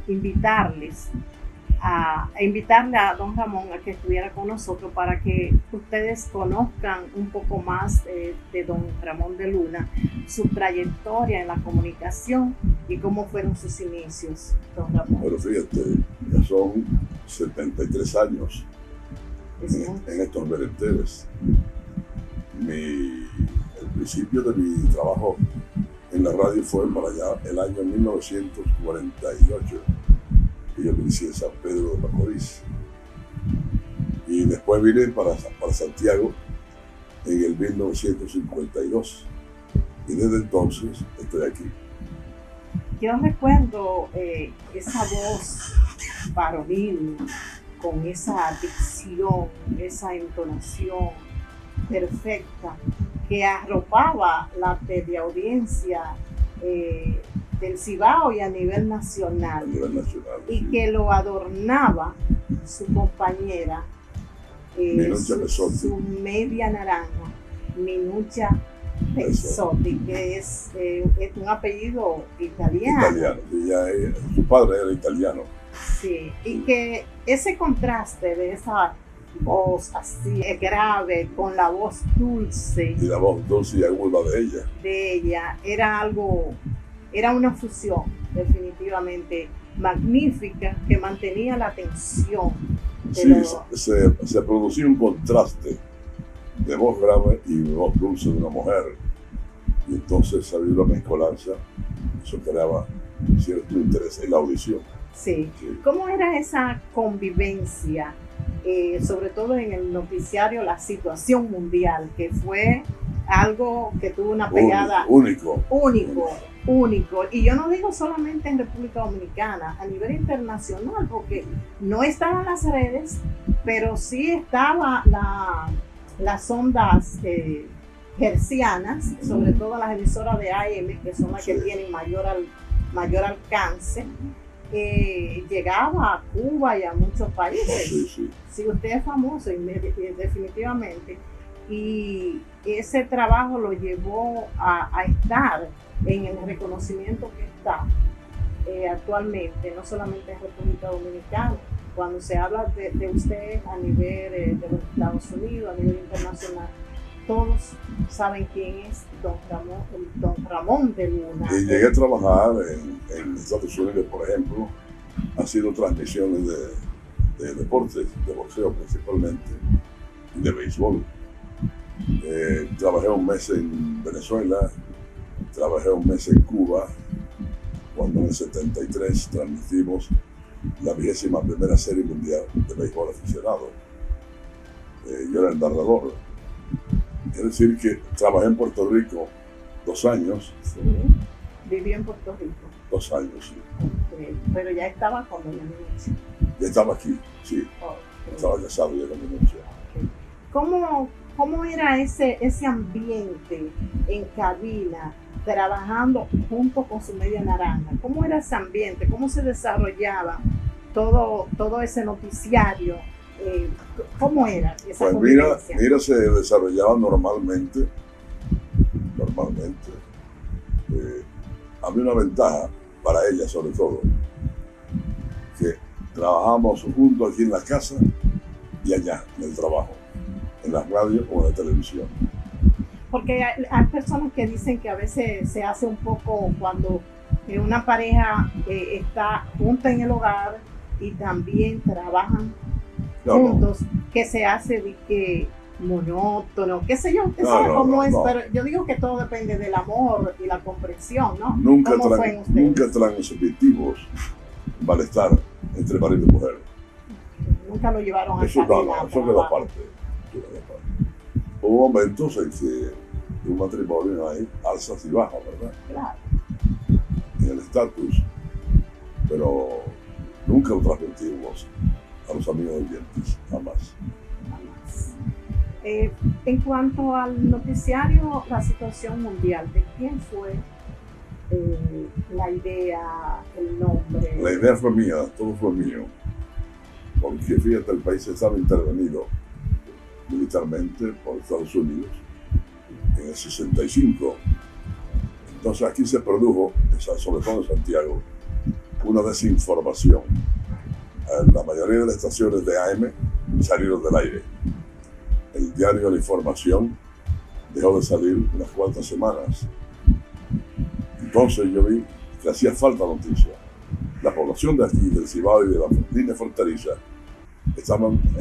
invitarle a don Ramón a que estuviera con nosotros para que ustedes conozcan un poco más de don Ramón de Luna, su trayectoria en la comunicación y cómo fueron sus inicios, don Ramón. Pero fíjate, ya son 73 años en estos menesteres. El principio de mi trabajo en la radio fue para allá el año 1948, que yo inicié en San Pedro de Macorís. Y después vine para Santiago en el 1952. Y desde entonces estoy aquí. Yo recuerdo esa voz varonil, con esa dicción, esa entonación perfecta que arropaba la teleaudiencia del Cibao y a nivel nacional, y sí. Que lo adornaba su compañera, su media naranja, Minucha Pezzotti, que es un apellido italiano. Su padre era italiano. Sí, y que ese contraste de esa voz así grave con la voz dulce. Y la voz dulce y aguda de ella era una fusión definitivamente magnífica que mantenía la tensión. Se producía un contraste de voz grave y voz dulce de una mujer. Y entonces había una mezcolanza, eso creaba cierto interés en la audición. Sí. ¿Cómo era esa convivencia, sobre todo en el noticiario La Situación Mundial, que fue algo que tuvo una pegada único? Y yo no digo solamente en República Dominicana, a nivel internacional, porque no estaban las redes, pero sí estaban las ondas hercianas, sobre todo las emisoras de AM, que son las que tienen mayor alcance. Llegaba a Cuba y a muchos países. Sí, usted es famoso definitivamente, y ese trabajo lo llevó a estar en el reconocimiento que está actualmente, no solamente en República Dominicana. Cuando se habla de usted a nivel de los Estados Unidos, a nivel internacional, todos saben quién es don Ramón de Luna. Y llegué a trabajar en Estados Unidos, por ejemplo, haciendo transmisiones de deportes, de boxeo principalmente, y de béisbol. Trabajé un mes en Venezuela, trabajé un mes en Cuba, cuando en el 73 transmitimos la 21ª Serie Mundial de Béisbol Aficionado. Yo era el narrador. Es decir, que trabajé en Puerto Rico 2 años. Sí, viví en Puerto Rico. 2 años, sí. Okay. Pero ya estaba con doña Minucha. Ya estaba aquí, sí. Okay. Estaba casado ya con Minucha. Okay. ¿Cómo era ese ambiente en cabina, trabajando junto con su media naranja? ¿Cómo era ese ambiente? ¿Cómo se desarrollaba todo ese noticiario? ¿Cómo era esa convivencia? Mira, se desarrollaba normalmente. Había una ventaja para ella, sobre todo, que trabajamos juntos aquí en la casa y allá en el trabajo, en la radio o en la televisión. Porque hay personas que dicen que a veces se hace un poco cuando una pareja está junta en el hogar y también trabajan juntos, que se hace de que monótono, qué sé yo, usted sabe cómo es, pero yo digo que todo depende del amor y la comprensión, ¿no? Nunca transmitimos malestar entre marido y mujer. Nunca lo llevaron a eso queda aparte. Hubo momentos en que un matrimonio hay alzas y bajas, ¿verdad? Claro. En el estatus, pero nunca lo transmitimos a los amigos oyentes, jamás. En cuanto al noticiario La Situación Mundial, ¿de quién fue la idea, el nombre? La idea fue mía, todo fue mío, porque fíjate, el país estaba intervenido militarmente por Estados Unidos en el 65. Entonces aquí se produjo, sobre todo en Santiago, una desinformación. La mayoría de las estaciones de AM salieron del aire. El diario La Información dejó de salir unas cuantas semanas. Entonces yo vi que hacía falta noticia. La población de aquí, del Cibao y de la línea fronteriza,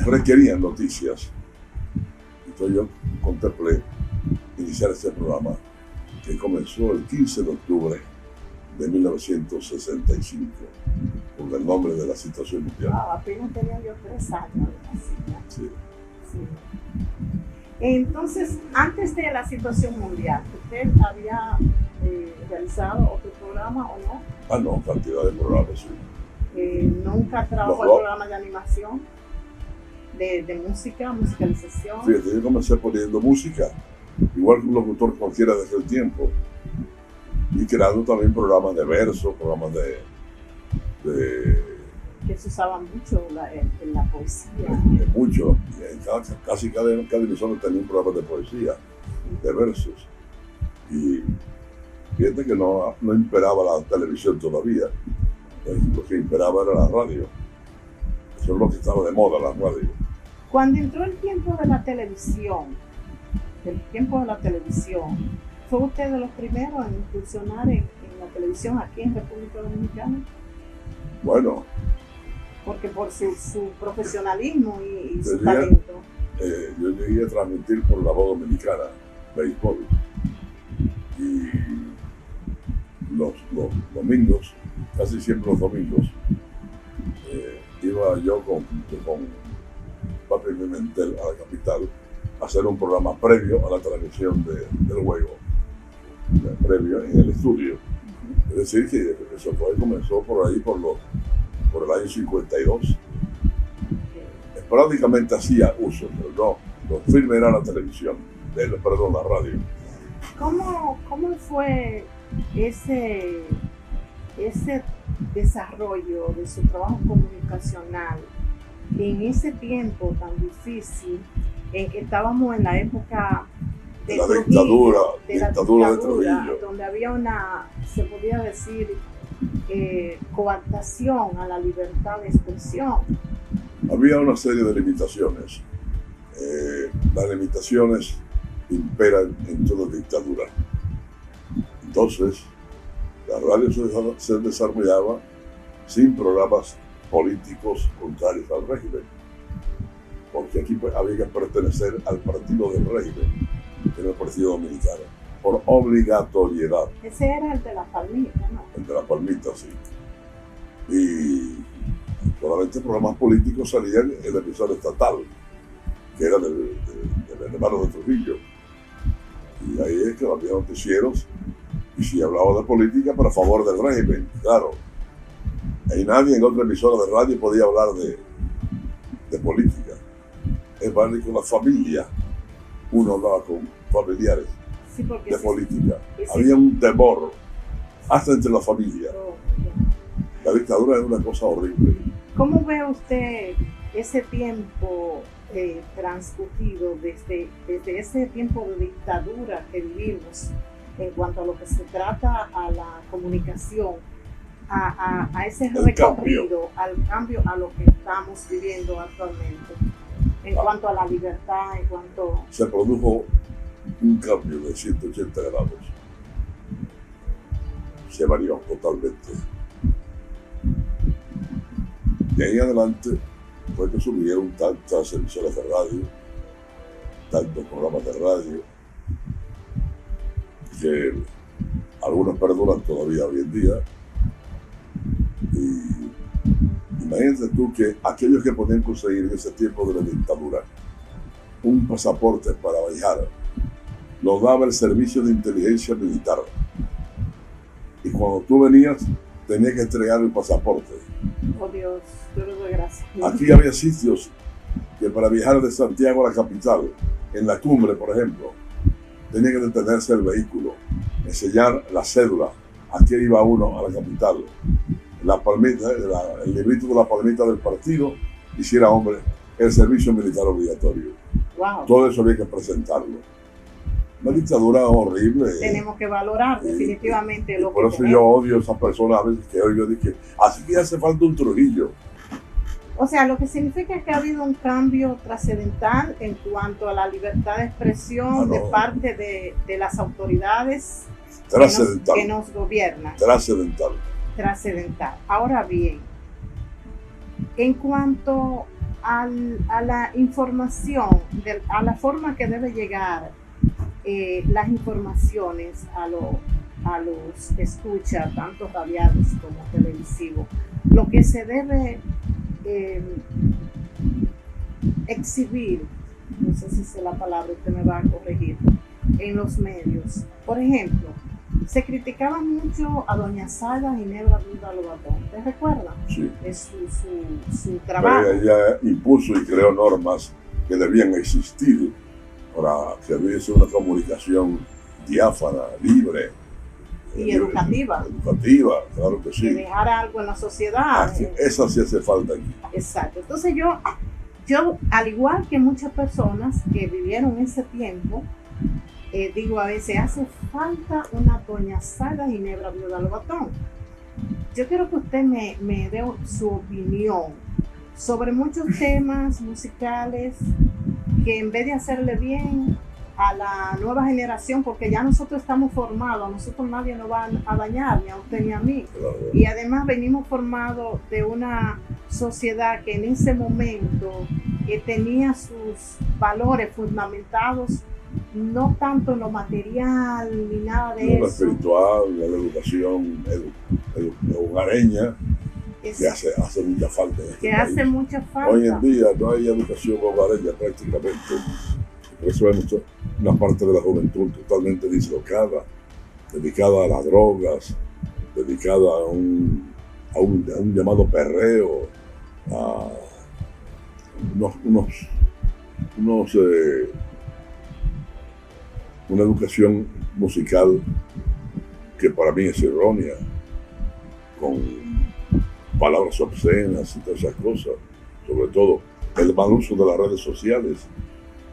requerían noticias. Entonces yo contemplé iniciar este programa que comenzó el 15 de octubre de 1965 con el nombre de la situación mundial. Apenas tenía yo 3 años. Sí. Sí. Entonces, antes de la situación mundial, ¿usted había realizado otro programa o no? No, cantidad de programas, sí. ¿Nunca trabajó en programas de animación? De música, musicalización. Fíjate, yo comencé poniendo música, igual que un locutor cualquiera desde el tiempo, y creando también programas de verso, programas que se usaban mucho en la poesía. Mucho, casi cada emisora tenía un programa de poesía, de versos. Y fíjate que no imperaba la televisión todavía, lo que imperaba era la radio. Eso es lo que estaba de moda, la radio. Cuando entró el tiempo de la televisión, ¿fue usted de los primeros en incursionar en la televisión aquí en República Dominicana? Bueno. Porque por su profesionalismo y su talento. Yo llegué a transmitir por La Voz Dominicana, béisbol. Y los domingos, casi siempre los domingos, iba yo con Papi Pimentel a la capital a hacer un programa previo a la transmisión del juego, previo en el estudio. Es decir, que eso comenzó por ahí, por el año 52. Prácticamente hacía uso, pero no, lo firme era la televisión, la radio. ¿Cómo fue ese desarrollo de su trabajo comunicacional en ese tiempo tan difícil en que estábamos en la época de la Trujillo, dictadura de Trujillo, donde había se podía decir, coartación a la libertad de expresión? Había una serie de limitaciones. Las limitaciones imperan en toda dictadura. Entonces, la radio se desarrollaba sin programas políticos contrarios al régimen, porque aquí había que pertenecer al partido del régimen, que era el Partido Dominicano, por obligatoriedad. Ese era el de la Palmita, ¿no? El de la Palmita, sí. Y solamente programas políticos salían en la emisora estatal, que era del hermano de Trujillo. Y ahí es que había noticieros, y si hablaba de política, pero a favor del régimen, claro. Ahí nadie en otra emisora de radio podía hablar de política. Es más, con la familia uno hablaba con familiares de política. Había un temor, hasta entre la familia. La dictadura era una cosa horrible. ¿Cómo ve usted ese tiempo transcurrido desde ese tiempo de dictadura que vivimos en cuanto a lo que se trata a la comunicación, a ese recorrido, al cambio a lo que estamos viviendo actualmente, en cuanto a la libertad, en cuanto... Se produjo un cambio de 180 grados. Se varió totalmente. De ahí en adelante fue que subieron tantas emisoras de radio, tantos programas de radio, que algunos perduran todavía hoy en día. Y imagínate tú que aquellos que podían conseguir en ese tiempo de la dictadura un pasaporte para viajar, lo daba el servicio de inteligencia militar. Y cuando tú venías, tenías que entregar el pasaporte. Oh Dios, yo le doy gracias. Aquí había sitios que para viajar de Santiago a la capital, en la cumbre, por ejemplo, tenía que detenerse el vehículo, enseñar la cédula, a qué iba uno a la capital. La palmita, el librito de la palmita del partido, y si era hombre, el servicio militar obligatorio. Wow. Todo eso había que presentarlo. Una dictadura horrible. Tenemos que valorar definitivamente lo que por eso tenemos. yo odio a esas personas a veces que yo dije, así que hace falta un Trujillo. O sea, lo que significa que ha habido un cambio trascendental en cuanto a la libertad de expresión de parte de las autoridades que nos gobiernan. Trascendental. Ahora bien, en cuanto a la información, a la forma que debe llegar las informaciones a los escuchas, tanto radiales como televisivos, lo que se debe exhibir, no sé si sé la palabra, usted me va a corregir, en los medios. Por ejemplo, se criticaba mucho a doña Zaida Ginebra Viuda Lobatón, ¿te recuerda? Sí. Es su trabajo. Pero ella impuso y creó normas que debían existir para que hubiese una comunicación diáfana, libre. Y educativa. Educativa, claro que sí. Que dejara algo en la sociedad. Esa sí hace falta aquí. Exacto. Entonces yo, al igual que muchas personas que vivieron ese tiempo, digo a veces, hace falta una doña Zaida Ginebra Viuda Lobatón. Yo quiero que usted me dé su opinión sobre muchos temas musicales que en vez de hacerle bien a la nueva generación, porque ya nosotros estamos formados, a nosotros nadie nos va a dañar, ni a usted ni a mí. Claro. Y además venimos formados de una sociedad que en ese momento tenía sus valores fundamentados no tanto en lo material ni nada de eso. Lo espiritual, la educación hogareña, que hace mucha falta en este país. Hace mucha falta. Hoy en día no hay educación hogareña prácticamente. Por eso vemos una parte de la juventud totalmente dislocada, dedicada a las drogas, dedicada a un llamado perreo, a una educación musical que para mí es errónea, con palabras obscenas y todas esas cosas, sobre todo el mal uso de las redes sociales,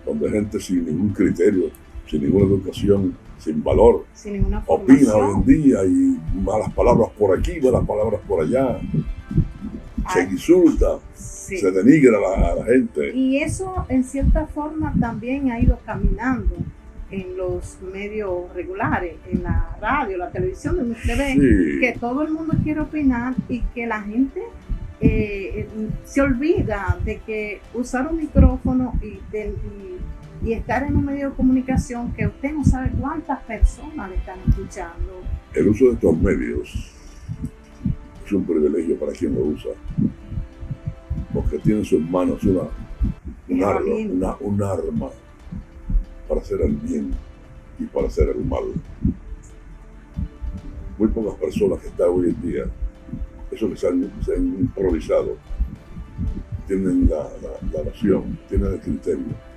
donde gente sin ningún criterio, sin ninguna educación, sin valor, sin ninguna opina hoy en día, y malas palabras por aquí, malas palabras por allá, se insulta, sí, se denigra a la gente. Y eso en cierta forma también ha ido caminando en los medios regulares, en la radio, la televisión, donde usted ve que todo el mundo quiere opinar y que la gente se olvida de que usar un micrófono y estar en un medio de comunicación que usted no sabe cuántas personas le están escuchando. El uso de estos medios es un privilegio para quien lo usa, porque tiene en sus manos un arma para hacer el bien y para hacer el mal. Muy pocas personas que están hoy en día, esos que se han improvisado, tienen la noción, tienen el criterio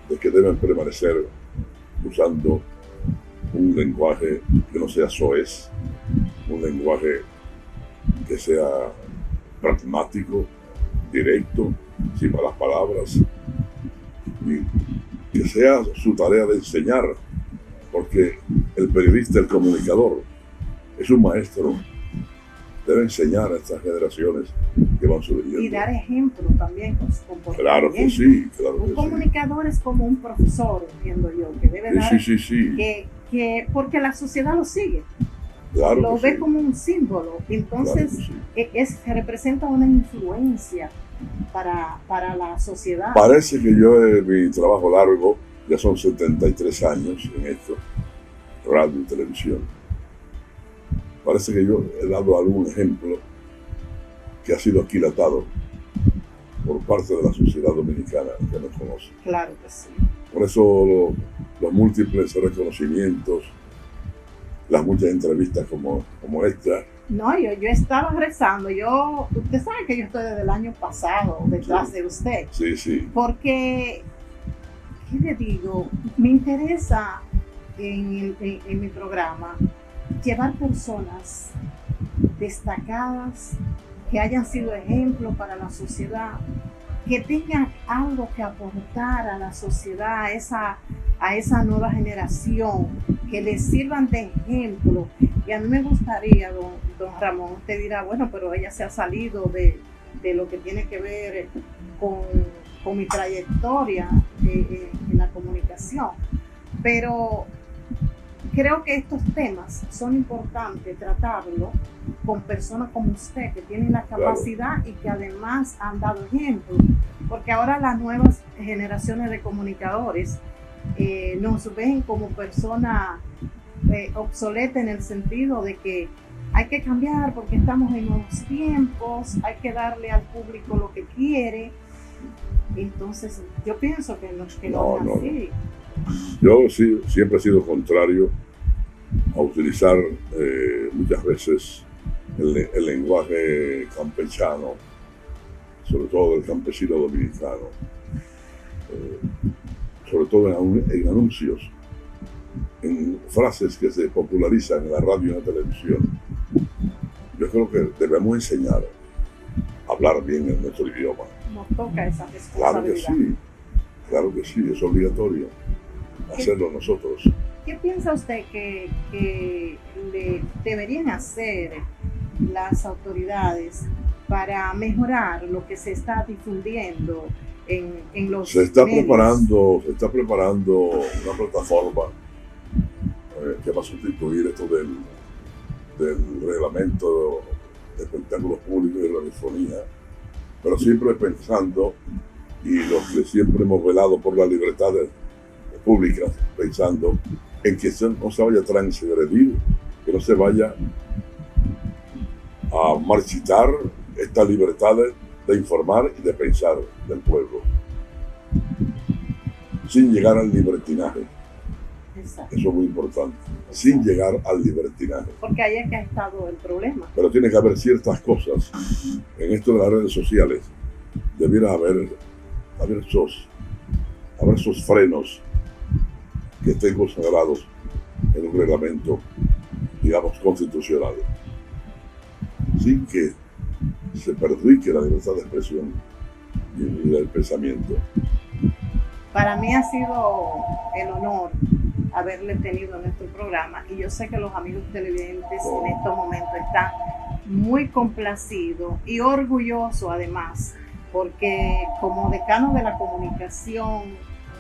de que deben permanecer usando un lenguaje que no sea soez, un lenguaje que sea pragmático, directo, sin malas palabras, y que sea su tarea de enseñar, porque el periodista, el comunicador, es un maestro, debe enseñar a estas generaciones que van surgiendo. Y dar ejemplo también con su comportamiento. Claro que sí, claro que sí. Un comunicador es como un profesor, entiendo yo, que debe dar, que porque la sociedad lo sigue. Claro lo ve como un símbolo, entonces claro representa una influencia para la sociedad. Parece que mi trabajo largo, ya son 73 años en esto, radio y televisión, parece que yo he dado algún ejemplo que ha sido aquilatado por parte de la sociedad dominicana que nos conoce. Claro que sí. Por eso los múltiples reconocimientos, las muchas entrevistas como esta. No, yo estaba rezando. Usted sabe que yo estoy desde el año pasado detrás de usted. Sí, sí. Porque, ¿qué le digo? Me interesa en mi programa llevar personas destacadas que hayan sido ejemplos para la sociedad, que tengan algo que aportar a la sociedad, a esa nueva generación, que les sirvan de ejemplo. Y a mí me gustaría, don Ramón, usted dirá, bueno, pero ella se ha salido de lo que tiene que ver con mi trayectoria en la comunicación, pero creo que estos temas son importantes tratarlos con personas como usted, que tienen la capacidad y que además han dado ejemplo, porque ahora las nuevas generaciones de comunicadores nos ven como personas obsoletas, en el sentido de que hay que cambiar porque estamos en nuevos tiempos, hay que darle al público lo que quiere. Entonces yo pienso que no es así. Yo sí, siempre he sido contrario a utilizar muchas veces el lenguaje campechano, sobre todo del campesino dominicano, sobre todo en anuncios, en frases que se popularizan en la radio y en la televisión. Yo creo que debemos enseñar a hablar bien en nuestro idioma. Nos toca esa responsabilidad. Claro que sí, es obligatorio hacerlo nosotros. ¿Qué piensa usted que deberían hacer las autoridades para mejorar lo que se está difundiendo en los se está medios? Se está preparando una plataforma que va a sustituir esto del reglamento de espectáculos públicos y radiofonía, pero siempre pensando, y los que siempre hemos velado por las libertades públicas, pensando en que no se vaya a transgredir, que no se vaya a marchitar estas libertades de informar y de pensar del pueblo, sin llegar al libertinaje. Exacto. Eso es muy importante, sin llegar al libertinaje. Porque ahí es que ha estado el problema. Pero tiene que haber ciertas cosas. En esto de las redes sociales debiera haber esos frenos que estén consagrados en un reglamento, digamos, constitucional, sin que se perjudique la libertad de expresión y del pensamiento. Para mí ha sido el honor haberle tenido en nuestro programa, y yo sé que los amigos televidentes en estos momentos están muy complacidos y orgullosos además, porque como decano de la comunicación,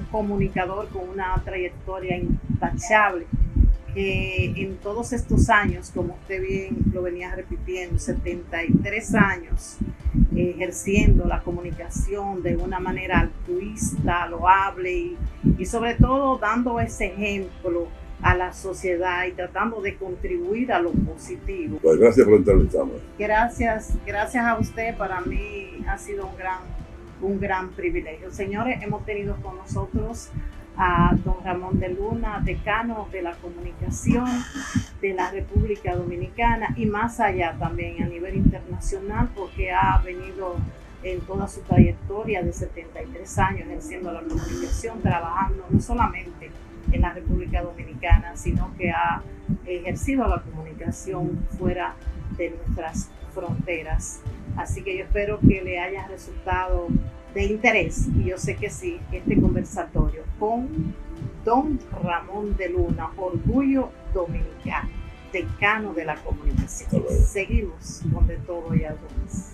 un comunicador con una trayectoria intachable, que en todos estos años, como usted bien lo venía repitiendo, 73 años ejerciendo la comunicación de una manera altruista, loable y sobre todo dando ese ejemplo a la sociedad y tratando de contribuir a lo positivo. Pues gracias por entrevistarme. Gracias a usted. Para mí ha sido un gran privilegio. Señores, hemos tenido con nosotros a don Ramón de Luna, decano de la comunicación de la República Dominicana y más allá también a nivel internacional, porque ha venido en toda su trayectoria de 73 años ejerciendo la comunicación, trabajando no solamente en la República Dominicana, sino que ha ejercido la comunicación fuera de nuestras fronteras. Así que yo espero que le haya resultado de interés, y yo sé que sí, este conversatorio con don Ramón de Luna, orgullo dominicano, decano de la comunicación. Seguimos con De Todo y Algo Más.